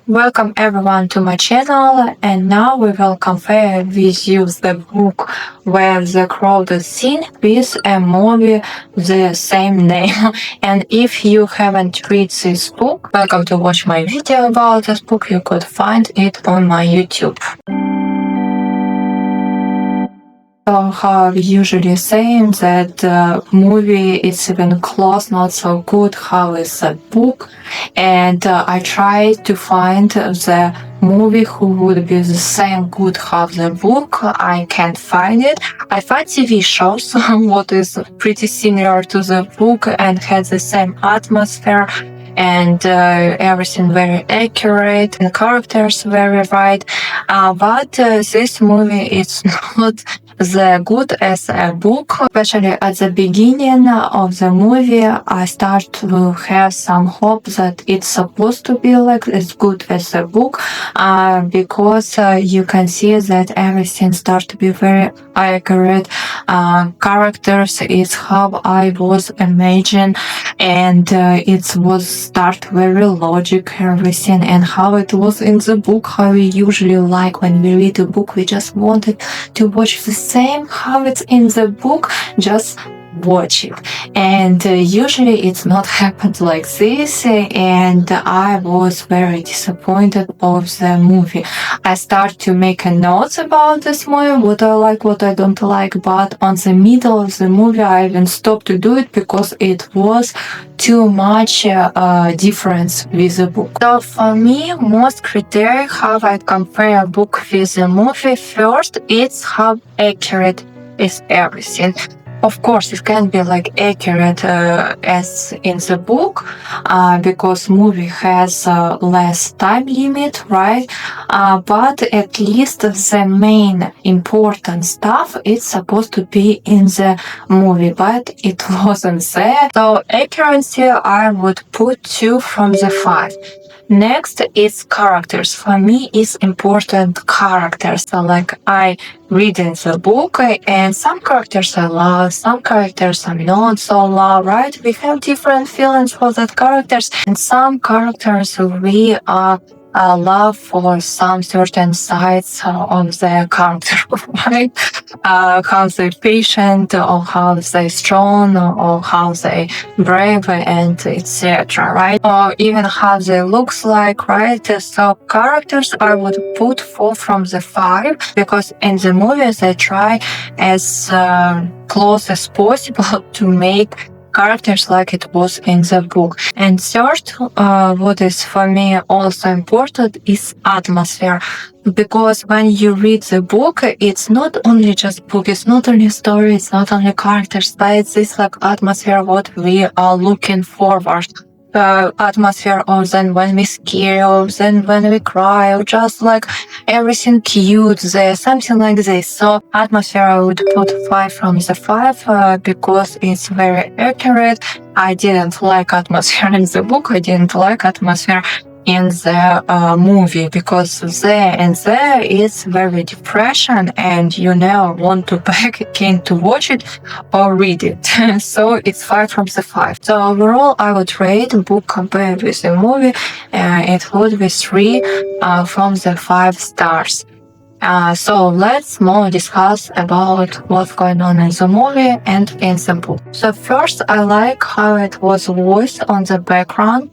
Welcome everyone to my channel, and now we will compare with you the book where the Crawdads scene with a movie the same name. And if you haven't read this book, welcome to watch my video about this book. You could find it on my YouTube. So how we usually saying that movie is even close, not so good. How is the book? And I tried to find the movie who would be the same good how the book. I can't find it. I find TV shows what is pretty similar to the book and has the same atmosphere and everything very accurate and characters very right. But this movie is not the good as a book. Especially at the beginning of the movie, I start to have some hope that it's supposed to be like as good as a book, because you can see that everything starts to be very accurate. Characters is how I was imagined, and it was start very logic everything, and how it was in the book. How we usually like when we read a book, we just wanted to watch the same how it's in the book, just watch it. And usually it's not happened like this, and I was very disappointed of the movie. I start to make notes about this movie, what I like, what I don't like, but on the middle of the movie I even stopped to do it because it was too much difference with the book. So for me, most criteria how I compare a book with a movie, first it's how accurate is everything. Of course, it can be like accurate as in the book, because movie has less time limit, right? But at least the main important stuff is supposed to be in the movie, but it wasn't there. So accuracy, I would put 2 from the 5. Next is characters. For me, it's important characters. So like I read in the book, and some characters I love, some characters I'm not so love, right? We have different feelings for that characters, and some characters we are love for some certain sides of their character, right? How they patient, or how they strong, or how they brave, and etc. Right? Or even how they looks like, right? So characters I would put 4 from the 5, because in the movies I try as close as possible to make characters like it was in the book. And third, what is for me also important is atmosphere. Because when you read the book, it's not only just book, it's not only story, it's not only characters, but it's this like atmosphere what we are looking forward. Atmosphere of then when we scare, or then when we cry, or just like everything cute there, something like this. So atmosphere I would put 5 from the 5, because it's very accurate. I didn't like atmosphere in the book, I didn't like atmosphere in the movie, because there is very depression, and you never want to back again to watch it or read it. So it's 5 from the 5. So overall I would rate the book compared with the movie, it would be 3 from the 5 stars. So let's more discuss about what's going on in the movie and in the book. So first, I like how it was voiced on the background,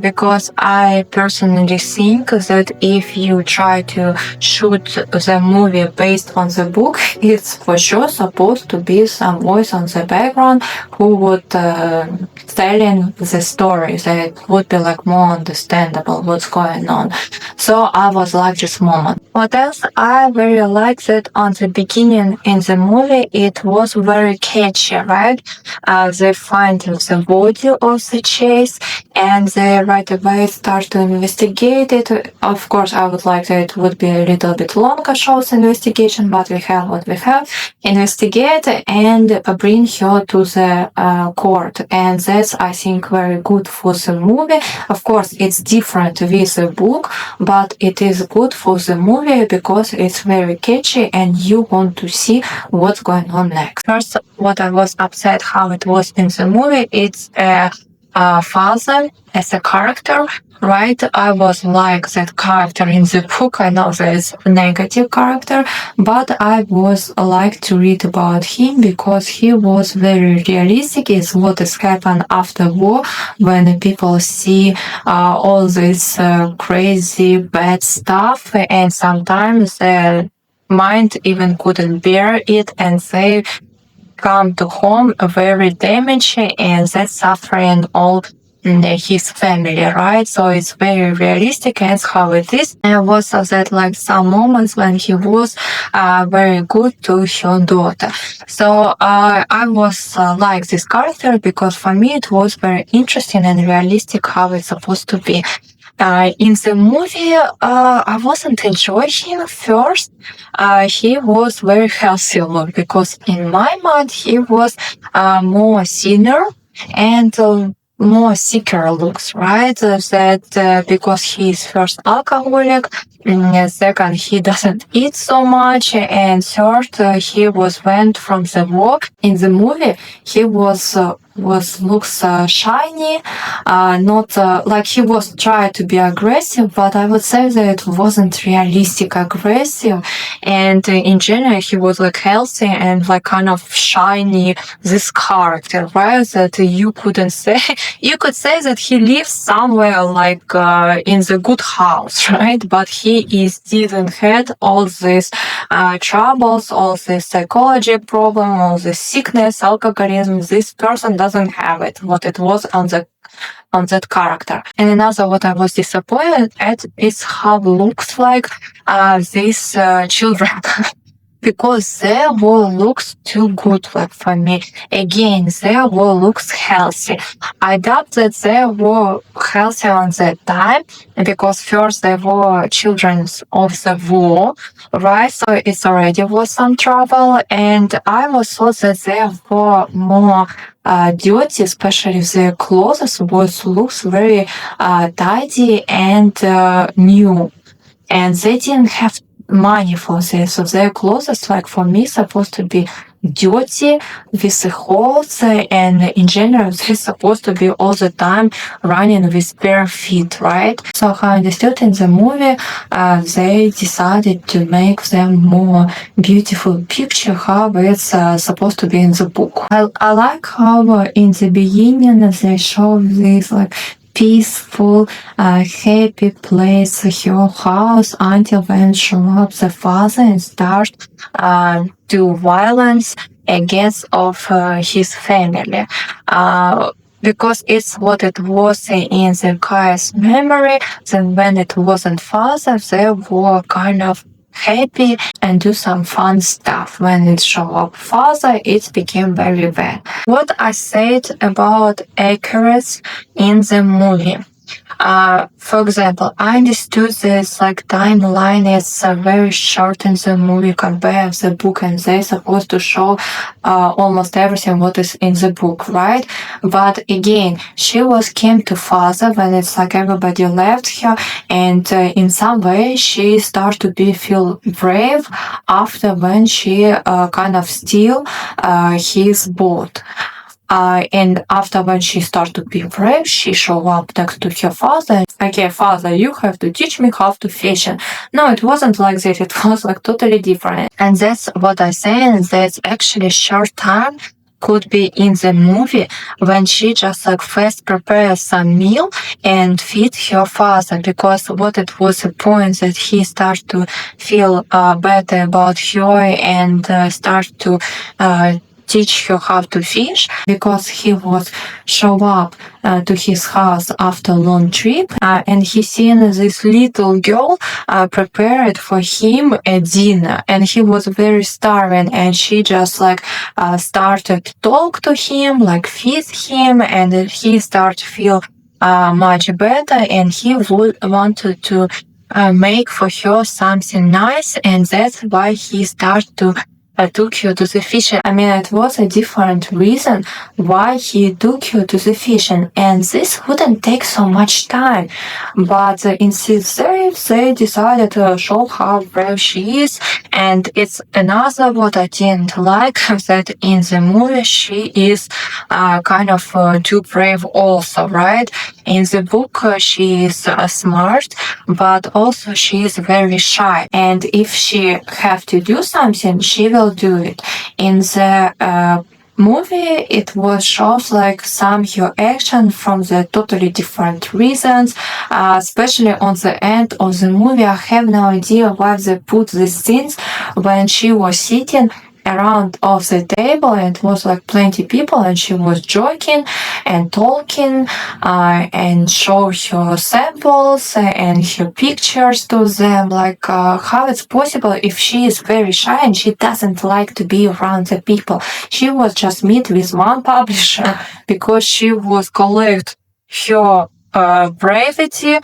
because I personally think that if you try to shoot the movie based on the book, it's for sure supposed to be some voice on the background who would telling the story, that it would be like more understandable what's going on. So I was like this moment. What else I very like that on the beginning in the movie, it was very catchy, right? They find the body of the chase, and they right away start to investigate it. Of course, I would like that it would be a little bit longer show's investigation, but we have what we have. Investigate and bring her to the court, and that's I think very good for the movie. Of course, it's different with the book, but it is good for the movie because it's very catchy and you want to see what's going on next. First, what I was upset how it was in the movie, it's father as a character, right? I was like that character in the book. I know there's a negative character, but I was like to read about him because he was very realistic. It's what is happened after war when people see all this crazy bad stuff, and sometimes their mind even couldn't bear it, and they come to home very damaged, and that's suffering all his family, right? So it's very realistic, and how it is. And was that like some moments when he was very good to her daughter. So I was like this character because for me it was very interesting and realistic how it's supposed to be. In the movie, I wasn't enjoying him first. He was very healthy look because in my mind he was more thinner and more sicker looks, right? That because he's first alcoholic, second he doesn't eat so much, and third he was went from the work. In the movie, he was looks shiny, not like he was trying to be aggressive, but I would say that it wasn't realistic aggressive, and in general he was like healthy and like kind of shiny, this character, right? That you couldn't say, you could say that he lives somewhere like in the good house, right? But he didn't had all these troubles, all this psychology problem, all this sickness, alcoholism. This person doesn't have it, what it was on that character. And another what I was disappointed at is how looks like these children. Because their world looks too good, like for me. Again, their world looks healthy. I doubt that they were healthy on that time because first they were children of the war, right? So it's already was some trouble, and I was thought that they were more dirty, especially their clothes looks very tidy and new, and they didn't have money for this. So their clothes, like for me, supposed to be dirty with the holes, and in general, they're supposed to be all the time running with bare feet, right? So how I understood in the movie, they decided to make them more beautiful picture how it's supposed to be in the book. I like how in the beginning they show this like peaceful, happy place, her house, until when show up the father and start do violence against of his family. Because it's what it was in the guy's memory, then when it wasn't father, they were kind of happy and do some fun stuff. When it show up father, it became very bad. What I said about accuracy in the movie. For example, I understood this like timeline is very short in the movie compared to the book, and they're supposed to show almost everything what is in the book, right? But again, she came to father when it's like everybody left her, and in some way she started to feel brave after when she kind of steal his boat. And after when she started to be brave, she showed up next to her father. Okay, father, you have to teach me how to fish. No, it wasn't like that. It was like totally different. And that's what I say. That's actually short time could be in the movie when she just like first prepares some meal and feed her father, because what it was a point that he started to feel better about her and start to teach her how to fish, because he was show up to his house after a long trip, and he seen this little girl prepared for him a dinner, and he was very starving, and she just like started to talk to him, like feed him, and he started to feel much better, and he wanted to make for her something nice, and that's why he started to took you to the fishing. I mean, it was a different reason why he took you to the fishing, and this wouldn't take so much time. But in this series, they decided to show how brave she is, and it's another what I didn't like that in the movie she is kind of too brave also, right? In the book, she is smart, but also she is very shy. And if she have to do something, she will do it. In the movie, it was shows like some her action from the totally different reasons, especially on the end of the movie. I have no idea why they put these scenes when she was sitting around of the table and it was like plenty people and she was joking and talking and show her samples and her pictures to them, like how it's possible if she is very shy and she doesn't like to be around the people. She was just meet with one publisher because she was collect her bravity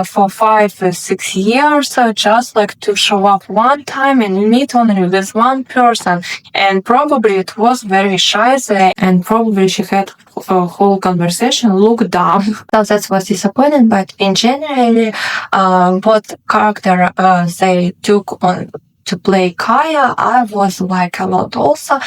for 5-6 years, just like to show up one time and meet only with one person. And probably it was very shy there, and probably she had a whole conversation look dumb. So that was disappointing, but in general, what character they took on to play Kaya, I was like a lot also,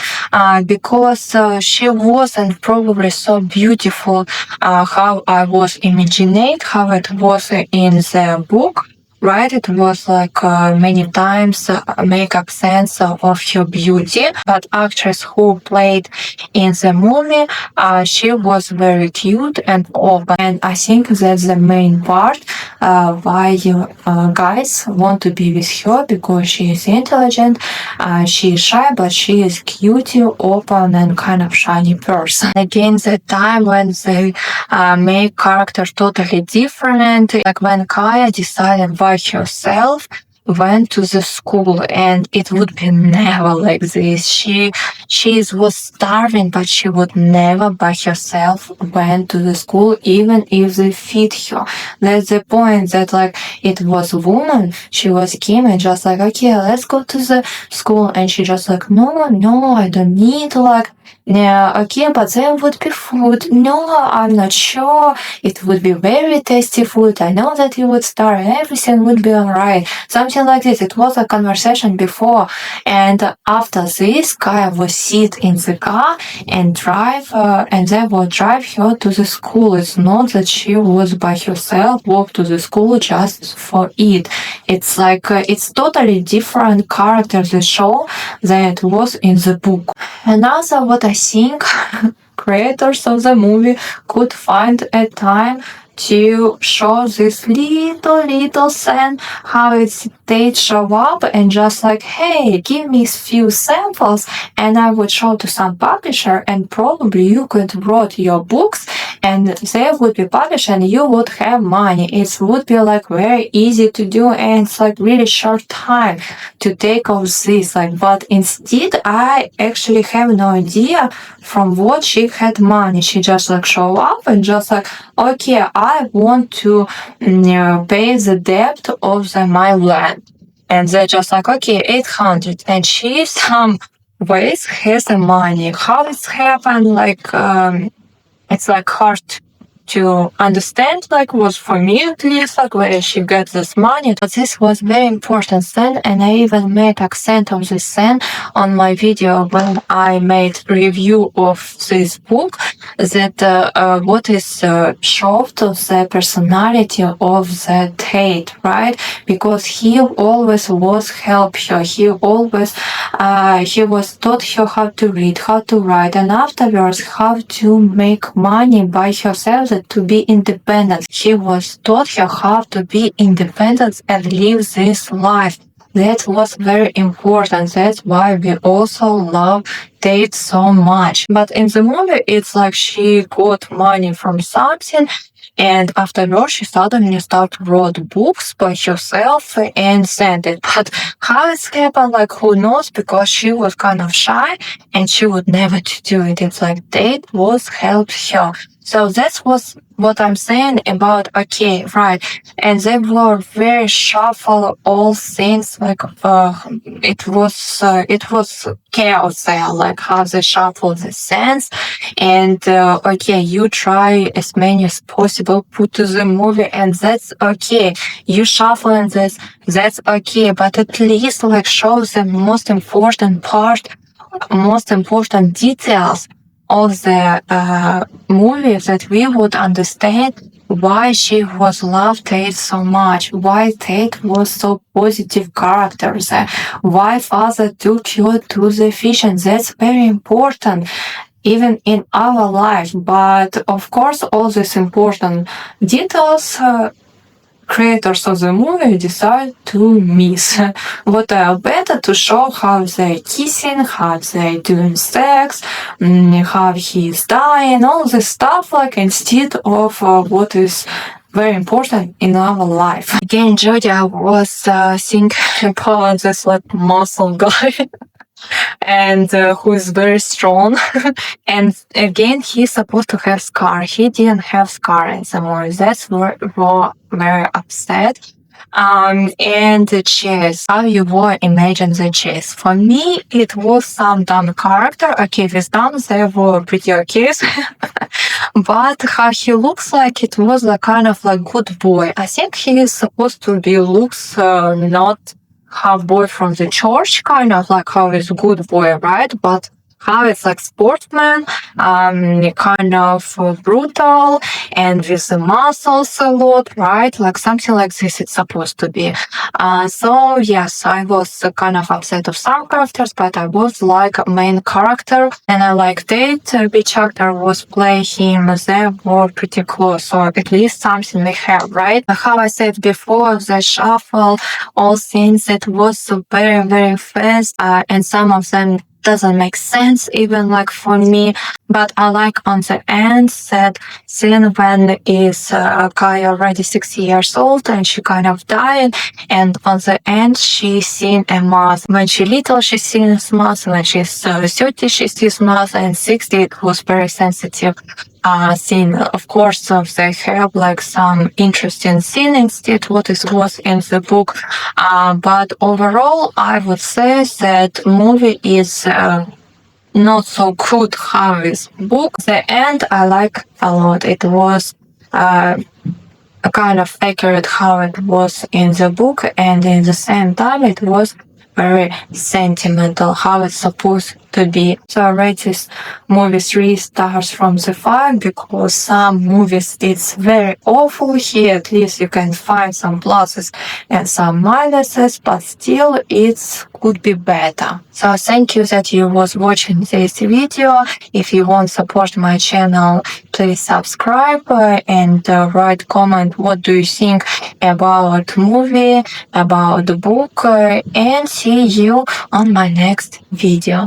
because she wasn't probably so beautiful how I was imagining how it was in the book. Right, it was like many times make sense of her beauty, but actress who played in the movie, she was very cute and open, and I think that's the main part why you guys want to be with her, because she is intelligent, she is shy, but she is cute, open, and kind of shiny person. Again, the time when they make characters totally different, like when Kaya decided by herself went to the school, and it would be never like this. She was starving, but she would never by herself went to the school, even if they feed her. That's the point, that like it was a woman, she was came and just like, okay, let's go to the school, and she just like, no, I don't need, like, yeah, okay, but there would be food. No, I'm not sure. It would be very tasty food. I know that you would starve and everything would be alright. Something like this. It was a conversation before. And after this, Kaya would sit in the car and drive, and they would drive her to the school. It's not that she was by herself, walk to the school just for it. It's like, it's totally different character, the show, than it was in the book. Another what I think creators of the movie could find a time to show this little scene, how it's they show up and just like, hey, give me a few samples and I would show to some publisher, and probably you could write your books and they would be published and you would have money. It would be like very easy to do, and it's like really short time to take off this, like, but instead I actually have no idea from what she had money. She just like show up and just like, okay, I want to pay the debt of my land. And they're just like, okay, 800. And she some ways has the money. How it's happened, like, it's like hard to understand, like, was for me at least, like, where she got this money. But this was very important scene, and I even made accent of this scene on my video when I made review of this book, that what is showed the personality of the Tate, right? Because he always was help her. He always he was taught her how to read, how to write, and afterwards how to make money by herself, to be independent. He was taught her how to be independent and live this life. That was very important. That's why we also love Tate so much. But in the movie, it's like she got money from something, and afterwards she suddenly started wrote books by herself and sent it. But how it's happened, like, who knows, because she was kind of shy and she would never do it. It's like Tate was helped her. So that's was what I'm saying about okay, right? And they were very shuffle all things like it was chaos there, like how they shuffle the sense. And okay, you try as many as possible put to the movie, and that's okay. You shuffling this, that's okay, but at least like show the most important part, most important details of the movie, that we would understand why she was loved Tate so much, why Tate was so positive character, why father took her to the fish, and that's very important even in our life. But of course, all these important details creators of the movie decide to miss. What are better to show how they kissing, how they doing sex, how he's dying, all this stuff, like instead of what is very important in our life. Again, Jodie, I was thinking about this like muscle guy. And who is very strong. And again, he's supposed to have scar. He didn't have scar anymore. That's were very upset. And the chase, how you would imagine the chase. For me, it was some dumb character. Okay, with dumb, they were pretty okay. But how he looks like, it was like kind of like good boy. I think he is supposed to be looks not half boy from the church, kind of like how is good boy, right? But how it's like sportsman, kind of brutal and with the muscles a lot, right? Like something like this it's supposed to be. So yes, I was kind of upset of some characters, but I was like main character, and I liked it. Which actor was playing him? They were pretty close, so at least something they have, right? How I said before, the shuffle, all things that was very, very fast, and some of them doesn't make sense even like for me, but I like on the end that scene when is Kai already 6 years old and she kind of died, and on the end she seen a mouse. When she little she seen a mouse, when she's 30 she sees mouse, and 60 it was very sensitive scene. Of course, they have like some interesting scene instead what is was in the book. But overall, I would say that movie is not so good how is book. The end I like a lot. It was kind of accurate how it was in the book, and in the same time it was very sentimental how it's supposed to be. So I rate this movie 3 stars from the 5 because some movies it's very awful. Here at least you can find some pluses and some minuses, but still it could be better. So thank you that you was watching this video. If you want to support my channel, please subscribe and write comment what do you think about movie, about the book, and see you on my next video.